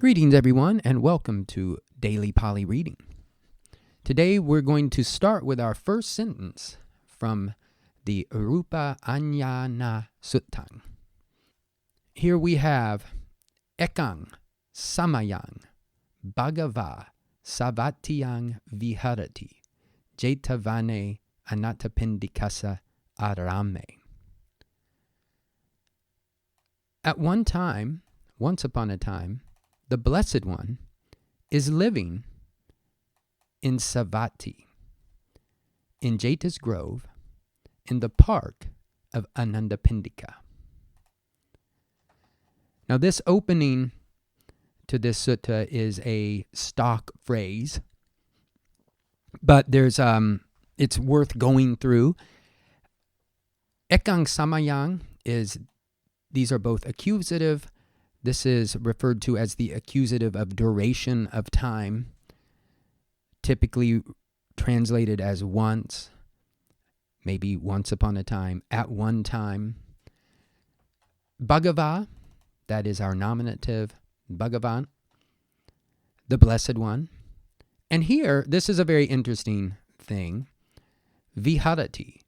Greetings, everyone, and welcome to Daily Pali Reading. Today, we're going to start with our first sentence from the Rūpaaññāṇa Sutta. Here we have Ekang Samayang Bhagava Savatiyang Viharati Jetavane Anattapindikasa Arame. At once upon a time, the Blessed One is living in Savatthi, in Jeta's grove, in the park of Anattapindika. Now, this opening to this sutta is a stock phrase, but it's worth going through. Ekang Samayang these are both accusative. This is referred to as the accusative of duration of time, typically translated as once, maybe once upon a time, at one time. Bhagava, that is our nominative, Bhagavan, the Blessed One. And here, this is a very interesting thing, Viharati.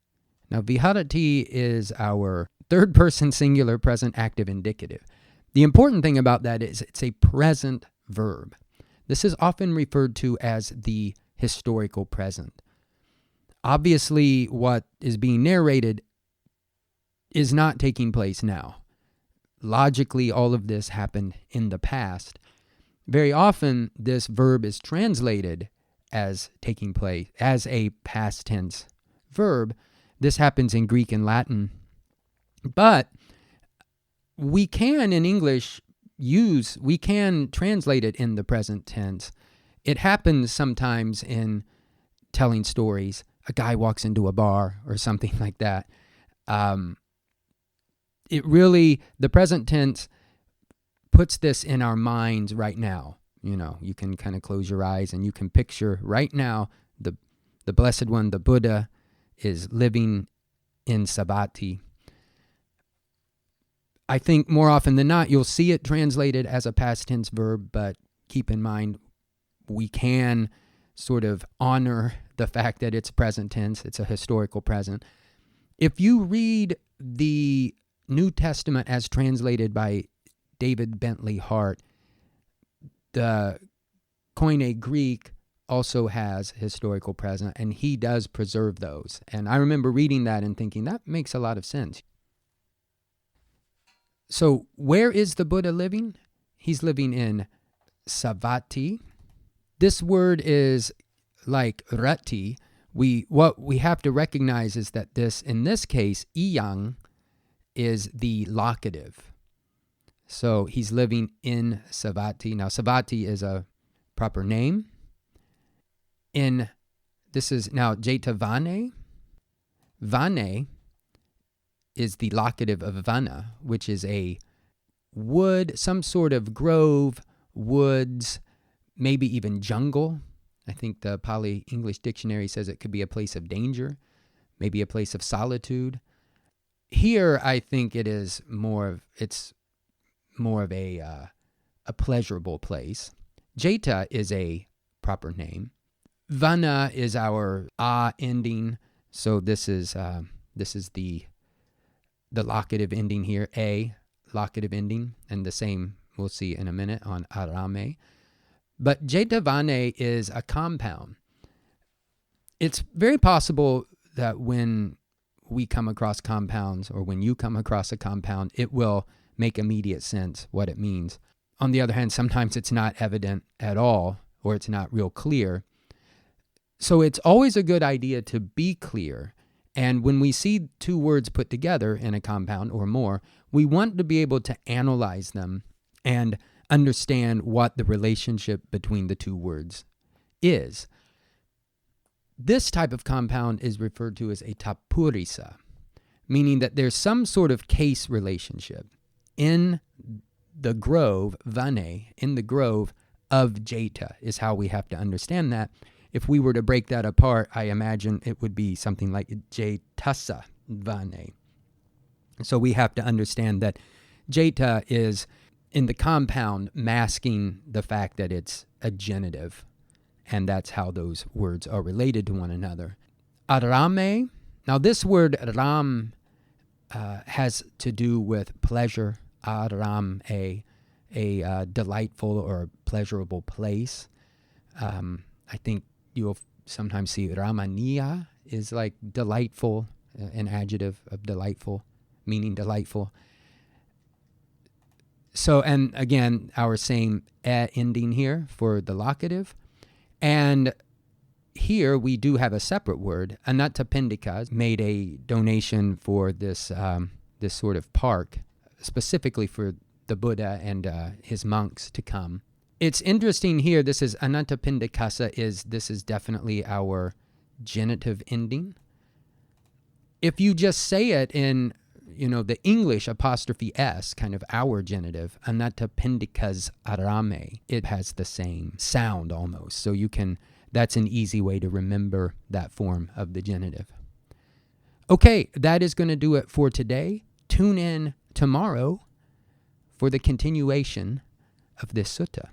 Now, Viharati is our third-person singular present active indicative. The important thing about that is it's a present verb. This is often referred to as the historical present. Obviously, what is being narrated is not taking place now. Logically, all of this happened in the past. Very often, this verb is translated as taking place as a past tense verb. This happens in Greek and Latin. But we can, in English, we can translate it in the present tense. It happens sometimes in telling stories. A guy walks into a bar or something like that. The present tense puts this in our minds right now. You know, you can kind of close your eyes and you can picture right now the Blessed One, the Buddha, is living in Savatthi. I think more often than not, you'll see it translated as a past tense verb, but keep in mind, we can sort of honor the fact that it's present tense. It's a historical present. If you read the New Testament as translated by David Bentley Hart, the Koine Greek also has historical present, and he does preserve those. And I remember reading that and thinking, that makes a lot of sense. So where is the Buddha living? He's living in Savatthi. This word is like rati. What we have to recognize is that in this case, iyang is the locative. So he's living in Savatthi. Now, Savatthi is a proper name. This is now Jetavane. Vane is the locative of vana, which is a wood, some sort of grove, woods, maybe even jungle. I think the Pali English Dictionary says it could be a place of danger, maybe a place of solitude. Here, I think it's more of a pleasurable place. Jeta is a proper name. Vana is our ending, so this is the locative ending here, a locative ending, and the same we'll see in a minute on arame. But Jetavane is a compound. It's very possible that when we come across compounds, or when you come across a compound, it will make immediate sense what it means. On the other hand, sometimes it's not evident at all, or it's not real clear. So it's always a good idea to be clear. And when we see two words put together in a compound or more, we want to be able to analyze them and understand what the relationship between the two words is. This type of compound is referred to as a tapurisa, meaning that there's some sort of case relationship in the grove, vane, in the grove of Jeta, is how we have to understand that. If we were to break that apart, I imagine it would be something like Jetasa Vane. So we have to understand that Jeta is in the compound, masking the fact that it's a genitive. And that's how those words are related to one another. Arame. Now this word ram has to do with pleasure. Aram, a delightful or pleasurable place. I think you'll sometimes see ramaniya is like delightful, an adjective of delightful, meaning delightful. So, and again, our same ending here for the locative. And here we do have a separate word. Anattapindika made a donation for this this sort of park, specifically for the Buddha and his monks to come. It's interesting here. This is Anattapindikasa. This is definitely our genitive ending. If you just say it in the English apostrophe S, kind of our genitive, Anattapindika's arame, it has the same sound almost. So that's an easy way to remember that form of the genitive. Okay, that is going to do it for today. Tune in tomorrow for the continuation of this sutta.